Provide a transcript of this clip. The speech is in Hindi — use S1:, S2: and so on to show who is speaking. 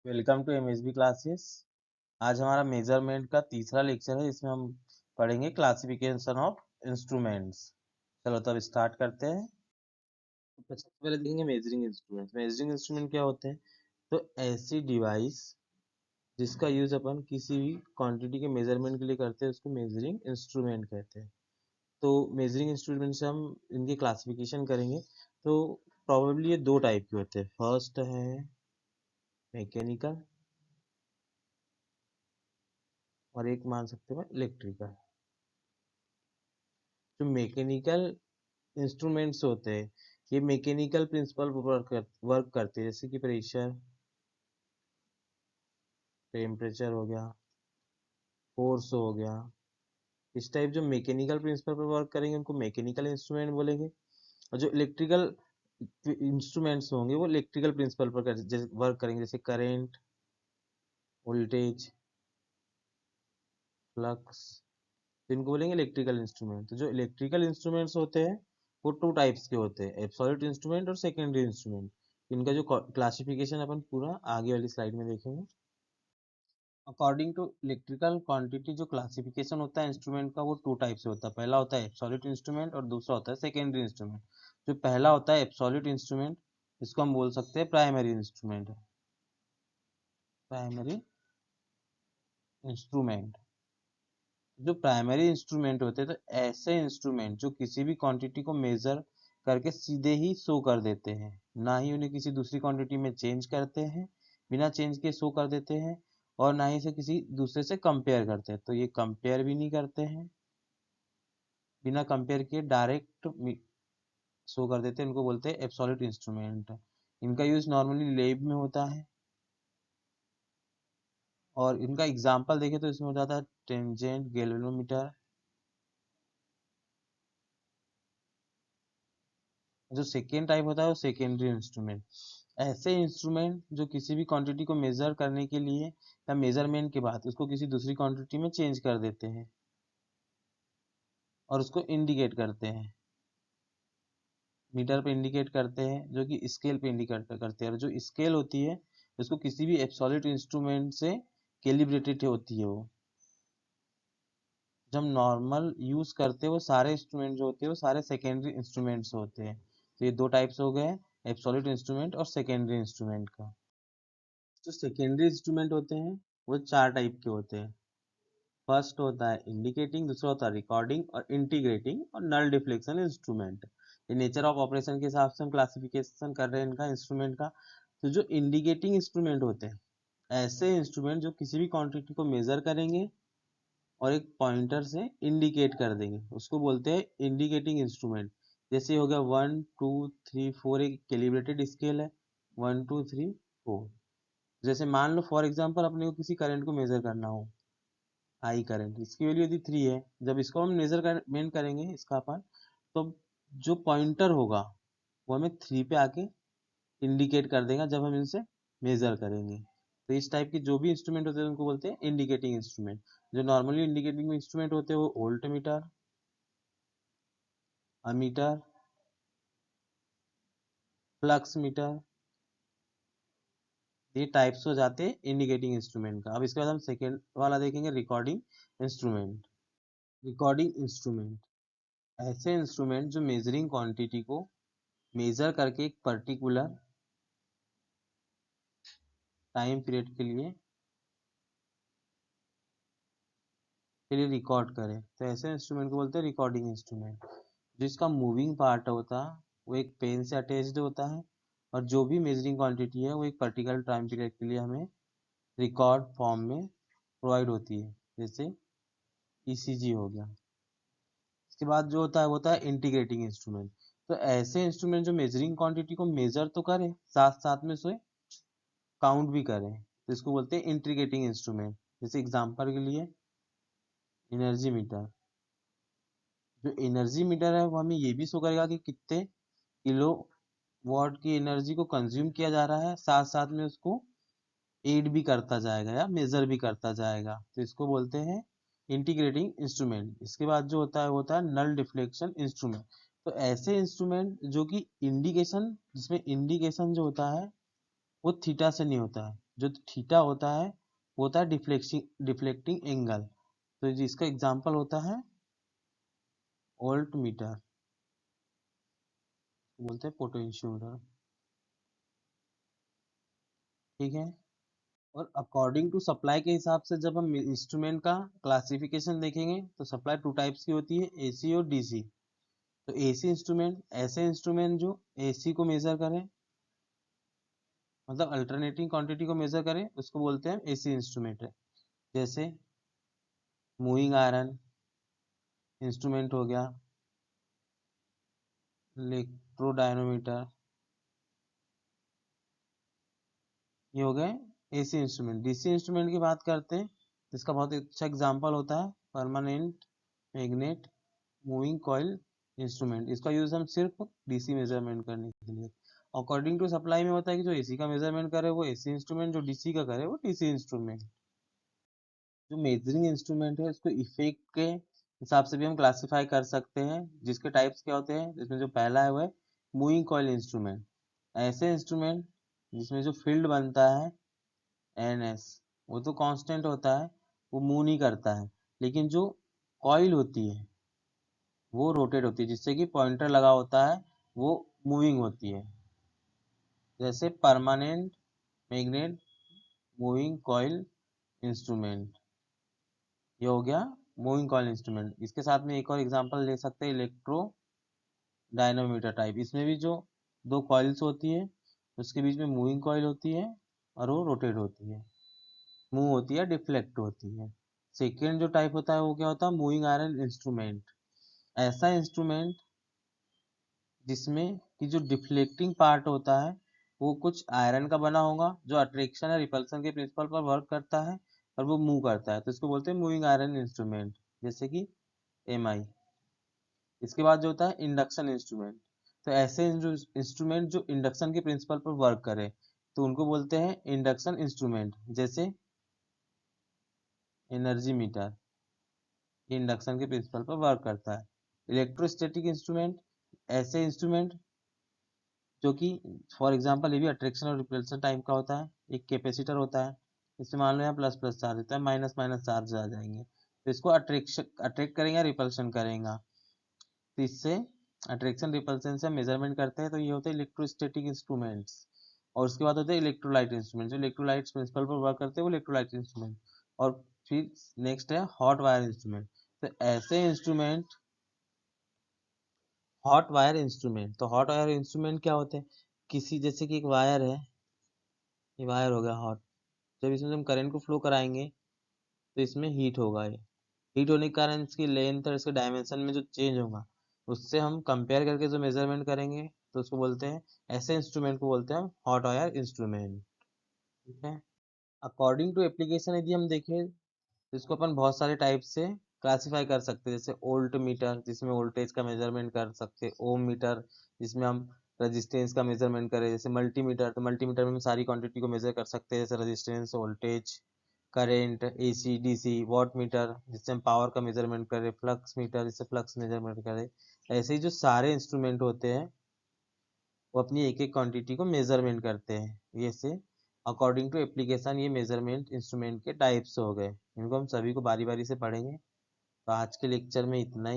S1: Welcome to MSB classes. आज हमारा मेजरमेंट का तीसरा लेक्चर है। इसमें हम पढ़ेंगे क्लासिफिकेशन ऑफ इंस्ट्रूमेंट्स। चलो तब स्टार्ट करते हैं। तो सबसे पहले देखेंगे मेजरिंग इंस्ट्रूमेंट। मेजरिंग इंस्ट्रूमेंट क्या होते हैं? तो ऐसी डिवाइस जिसका यूज अपन किसी भी क्वांटिटी के मेजरमेंट के लिए करते हैं उसको मेजरिंग इंस्ट्रूमेंट कहते हैं। तो मेजरिंग इंस्ट्रूमेंट से हम इनकी क्लासिफिकेशन करेंगे। तो प्रोबेबली ये दो टाइप के होते हैं। फर्स्ट है मैकेनिकल और एक मान सकते हैं इलेक्ट्रिकल। जो मैकेनिकल इंस्ट्रूमेंट्स होते हैं ये मैकेनिकल प्रिंसिपल वर्क करते हैं, जैसे कि प्रेशर, टेम्परेचर हो गया, फोर्स हो गया। इस टाइप जो मैकेनिकल प्रिंसिपल पर वर्क करेंगे उनको मैकेनिकल इंस्ट्रूमेंट बोलेंगे। और जो इलेक्ट्रिकल इंस्ट्रूमेंट्स होंगे वो इलेक्ट्रिकल प्रिंसिपल पर वर्क करेंगे, जैसे करेंट, वोल्टेज, फ्लक्स। तो इनको बोलेंगे इलेक्ट्रिकल इंस्ट्रूमेंट। तो जो इलेक्ट्रिकल इंस्ट्रूमेंट्स होते हैं वो टू टाइप्स के होते हैं, एब्सोल्यूट इंस्ट्रूमेंट और सेकेंडरी इंस्ट्रूमेंट। इनका जो क्लासिफिकेशन अपन पूरा आगे वाली स्लाइड में देखेंगे। अकॉर्डिंग टू इलेक्ट्रिकल क्वांटिटी जो क्लासिफिकेशन होता है इंस्ट्रूमेंट का वो टू टाइप से होता है। पहला होता है एब्सोल्यूट इंस्ट्रूमेंट और दूसरा होता है सेकेंडरी इंस्ट्रूमेंट। जो पहला होता है एब्सोल्यूट इंस्ट्रूमेंट, इसको हम बोल सकते हैं प्राइमरी इंस्ट्रूमेंट। प्राइमरी इंस्ट्रूमेंट, जो प्राइमरी इंस्ट्रूमेंट होते हैं तो ऐसे इंस्ट्रूमेंट जो किसी भी क्वांटिटी को मेजर करके सीधे ही शो कर देते हैं, ना ही उन्हें किसी दूसरी क्वांटिटी में चेंज करते हैं, बिना चेंज के शो कर देते हैं, और ना ही इसे किसी दूसरे से कंपेयर करते हैं। तो ये कंपेयर भी नहीं करते हैं, बिना कंपेयर किए डायरेक्ट शो कर देते हैं, इनको बोलते हैं एब्सोल्यूट इंस्ट्रूमेंट। इनका यूज नॉर्मली लैब में होता है। और इनका एग्जाम्पल देखें तो इसमें हो जाता है टेंजेंट, गैल्वेनोमीटर। जो सेकेंड टाइप होता है वो सेकेंडरी इंस्ट्रूमेंट। ऐसे इंस्ट्रूमेंट जो किसी भी क्वांटिटी को मेजर करने के लिए या मेजरमेंट के बाद उसको किसी दूसरी क्वांटिटी में चेंज कर देते हैं और उसको इंडिकेट करते हैं। मीटर पे इंडिकेट करते हैं, जो कि स्केल पे इंडिकेट करते हैं। और जो स्केल होती है उसको किसी भी एब्सोल्यूट इंस्ट्रूमेंट से कैलिब्रेटेड होती है। वो जब नॉर्मल यूज करते हैं वो सारे इंस्ट्रूमेंट जो होते हैं वो सारे सेकेंडरी इंस्ट्रूमेंट्स होते हैं। तो ये दो टाइप्स हो गए, एब्सोल्यूट इंस्ट्रूमेंट और सेकेंडरी इंस्ट्रूमेंट का। जो सेकेंडरी इंस्ट्रूमेंट होते हैं वो चार टाइप के होते हैं। फर्स्ट होता है इंडिकेटिंग, दूसरा होता है रिकॉर्डिंग और इंटीग्रेटिंग और नल डिफ्लेक्शन इंस्ट्रूमेंट। ये नेचर ऑफ ऑपरेशन के हिसाब से हम क्लासिफिकेशन कर रहे हैं इनका इंस्ट्रूमेंट का। तो जो इंडिकेटिंग इंस्ट्रूमेंट होते हैं ऐसे इंस्ट्रूमेंट जो किसी भी क्वांटिटी को मेजर करेंगे और एक पॉइंटर से इंडिकेट कर देंगे उसको बोलते हैं इंडिकेटिंग इंस्ट्रूमेंट। जैसे हो गया 1 2 3 4, एक कैलिब्रेटेड स्केल है 1 2 3 4। जैसे मान लो फॉर एग्जांपल अपने को किसी करंट को मेजर करना हो, आई करंट, इसकी वैल्यू यदि 3 है, जब इसको हम मेजरमेंट करेंगे इसका अपन, तो जो पॉइंटर होगा वो हमें 3 पे आके इंडिकेट कर देगा जब हम इनसे मेजर करेंगे। तो इस टाइप के जो भी इंस्ट्रूमेंट होते हैं उनको बोलते हैं इंडिकेटिंग इंस्ट्रूमेंट। जो नॉर्मली इंडिकेटिंग इंस्ट्रूमेंट होते हैं वो volt meter, ammeter, flux meter, ये टाइप्स हो जाते हैं इंडिकेटिंग इंस्ट्रूमेंट का। अब इसके बाद हम सेकेंड वाला देखेंगे, रिकॉर्डिंग इंस्ट्रूमेंट। रिकॉर्डिंग इंस्ट्रूमेंट ऐसे इंस्ट्रूमेंट जो मेजरिंग क्वांटिटी को मेजर करके एक पर्टिकुलर टाइम पीरियड के लिए रिकॉर्ड करें, तो ऐसे इंस्ट्रूमेंट को बोलते हैं रिकॉर्डिंग इंस्ट्रूमेंट। जिसका मूविंग पार्ट होता है वो एक पेन से अटैच्ड होता है, और जो भी मेजरिंग क्वांटिटी है वो एक पर्टिकुलर टाइम पीरियड के लिए हमें रिकॉर्ड फॉर्म में प्रोवाइड होती है, जैसे ईसीजी हो गया। इसके बाद जो होता है वो होता है इंटीग्रेटिंग इंस्ट्रूमेंट। तो ऐसे इंस्ट्रूमेंट जो मेजरिंग क्वांटिटी को मेजर तो करे साथ साथ में उसे काउंट भी करें, तो इसको बोलते हैं इंटीग्रेटिंग इंस्ट्रूमेंट। जैसे एग्जांपल के लिए एनर्जी मीटर। जो एनर्जी मीटर है वो हमें ये भी शो करेगा कि कितने किलो वॉट की एनर्जी को कंज्यूम किया जा रहा है, साथ साथ में उसको एड भी करता जाएगा या मेजर भी करता जाएगा। तो इसको बोलते हैं इंटीग्रेटिंग इंस्ट्रूमेंट। इसके बाद जो होता है वो होता है नल डिफ्लेक्शन इंस्ट्रूमेंट। तो ऐसे इंस्ट्रूमेंट जो कि इंडिकेशन, जिसमें इंडिकेशन जो होता है वो थीटा से नहीं होता है, जो थीटा होता है वो होता है डिफ्लेक्टिंग एंगल। तो जिसका एग्जांपल होता है वोल्ट मीटर, बोलते हैं पोटेंशियोमीटर। ठीक है। और अकॉर्डिंग टू सप्लाई के हिसाब से जब हम इंस्ट्रूमेंट का क्लासिफिकेशन देखेंगे तो सप्लाई टू टाइप्स की होती है, एसी और डीसी। तो एसी इंस्ट्रूमेंट ऐसे इंस्ट्रूमेंट जो एसी को मेजर करें, मतलब अल्टरनेटिंग क्वांटिटी को मेजर करें, उसको बोलते हैं एसी इंस्ट्रूमेंट है। जैसे मूविंग आयरन इंस्ट्रूमेंट हो गया, इलेक्ट्रोडायनोमीटर, ये हो गए एसी इंस्ट्रूमेंट। डीसी इंस्ट्रूमेंट की बात करते हैं, इसका बहुत अच्छा एग्जांपल होता है permanent magnet moving coil instrument. इसका यूज हम सिर्फ डीसी मेजरमेंट करने के लिए। अकॉर्डिंग टू सप्लाई में होता है कि जो एसी का मेजरमेंट करे वो एसी इंस्ट्रूमेंट, जो डीसी का करे वो डीसी इंस्ट्रूमेंट। जो मेजरिंग इंस्ट्रूमेंट है उसको इफेक्ट के हिसाब से भी हम क्लासिफाई कर सकते हैं, जिसके टाइप्स क्या होते हैं। जिसमें जो पहला है वो है मूविंग कॉइल इंस्ट्रूमेंट। ऐसे इंस्ट्रूमेंट जिसमें जो फील्ड बनता है एन एस, वो तो कांस्टेंट होता है, वो मूव नहीं करता है, लेकिन जो कॉइल होती है वो रोटेट होती है, जिससे कि पॉइंटर लगा होता है वो मूविंग होती है। जैसे permanent magnet moving coil instrument, ये हो गया मूविंग कॉइल इंस्ट्रूमेंट। इसके साथ में एक और एग्जांपल ले सकते हैं इलेक्ट्रो डायनोमीटर टाइप। इसमें भी जो दो कॉइल्स होती है उसके बीच में मूविंग कॉइल होती है और वो रोटेट होती है, मूव होती है, डिफ्लेक्ट होती है। सेकेंड जो टाइप होता है वो क्या होता है, मूविंग आयरन इंस्ट्रूमेंट। ऐसा इंस्ट्रूमेंट जिसमें कि जो डिफ्लेक्टिंग पार्ट होता है वो कुछ आयरन का बना होगा, जो अट्रैक्शन या रिपल्सन के प्रिंसिपल पर वर्क करता है और वो मूव करता है, तो इसको बोलते हैं मूविंग आयरन इंस्ट्रूमेंट, जैसे कि एमआई। इसके बाद जो होता है इंडक्शन इंस्ट्रूमेंट। तो ऐसे इंस्ट्रूमेंट जो इंडक्शन के प्रिंसिपल पर वर्क करे तो उनको बोलते हैं इंडक्शन इंस्ट्रूमेंट, जैसे एनर्जी मीटर, ये इंडक्शन के प्रिंसिपल पर वर्क करता है। इलेक्ट्रोस्टैटिक इंस्ट्रूमेंट, ऐसे इंस्ट्रूमेंट जो कि फॉर एग्जांपल ये भी अट्रैक्शन और रिपल्शन टाइप का होता है। एक कैपेसिटर होता है, इसमें मान लो यहाँ प्लस प्लस चार्ज होता है, माइनस माइनस चार्ज आ जाएंगे, तो इसको अट्रैक्ट करेंगे, रिपल्शन करेगा। तो इससे अट्रैक्शन रिपल्शन से मेजरमेंट करते हैं। तो ये होते हैं इलेक्ट्रोस्टैटिक इंस्ट्रूमेंट्स। और उसके बाद होते हैं इलेक्ट्रोलाइट इंस्ट्रूमेंट, जो इलेक्ट्रोलाइट प्रिंसिपल पर वर्क करते हैं वो इलेक्ट्रोलाइट इंस्ट्रूमेंट। और फिर नेक्स्ट है हॉट वायर इंस्ट्रूमेंट। तो ऐसे इंस्ट्रूमेंट हॉट वायर इंस्ट्रूमेंट, तो हॉट वायर इंस्ट्रूमेंट क्या होते हैं, किसी जैसे कि एक वायर है, ये वायर हो गया हॉट, जब इसमें हम करंट को फ्लो कराएंगे तो इसमें हीट होगा। ये हीट होने के कारण इसकी लेंथ और इसके डायमेंशन में जो चेंज होगा उससे हम कंपेयर करके जो मेजरमेंट करेंगे तो उसको बोलते हैं, ऐसे इंस्ट्रूमेंट को बोलते हैं हम हॉट वायर इंस्ट्रूमेंट। ठीक है। अकॉर्डिंग टू एप्लीकेशन यदि हम देखें तो इसको अपन बहुत सारे टाइप से क्लासिफाई कर सकते हैं। जैसे वोल्ट मीटर जिसमें वोल्टेज का मेजरमेंट कर सकते हैं, ओम मीटर जिसमें हम रेजिस्टेंस का मेजरमेंट करें, जैसे मल्टीमीटर, तो मल्टीमीटर में हम सारी क्वांटिटी को मेजर कर सकते हैं, जैसे resistance, voltage, current, AC DC. Watt meter जिससे हम पावर का मेजरमेंट करें, फ्लक्स मीटर जिससे फ्लक्स मेजरमेंट करें। ऐसे ही जो सारे इंस्ट्रूमेंट होते हैं वो अपनी एक एक क्वांटिटी को मेजरमेंट करते हैं। ये से अकॉर्डिंग टू एप्लीकेशन ये मेजरमेंट इंस्ट्रूमेंट के टाइप्स हो गए, इनको हम सभी को बारी बारी से पढ़ेंगे। तो आज के लेक्चर में इतना ही।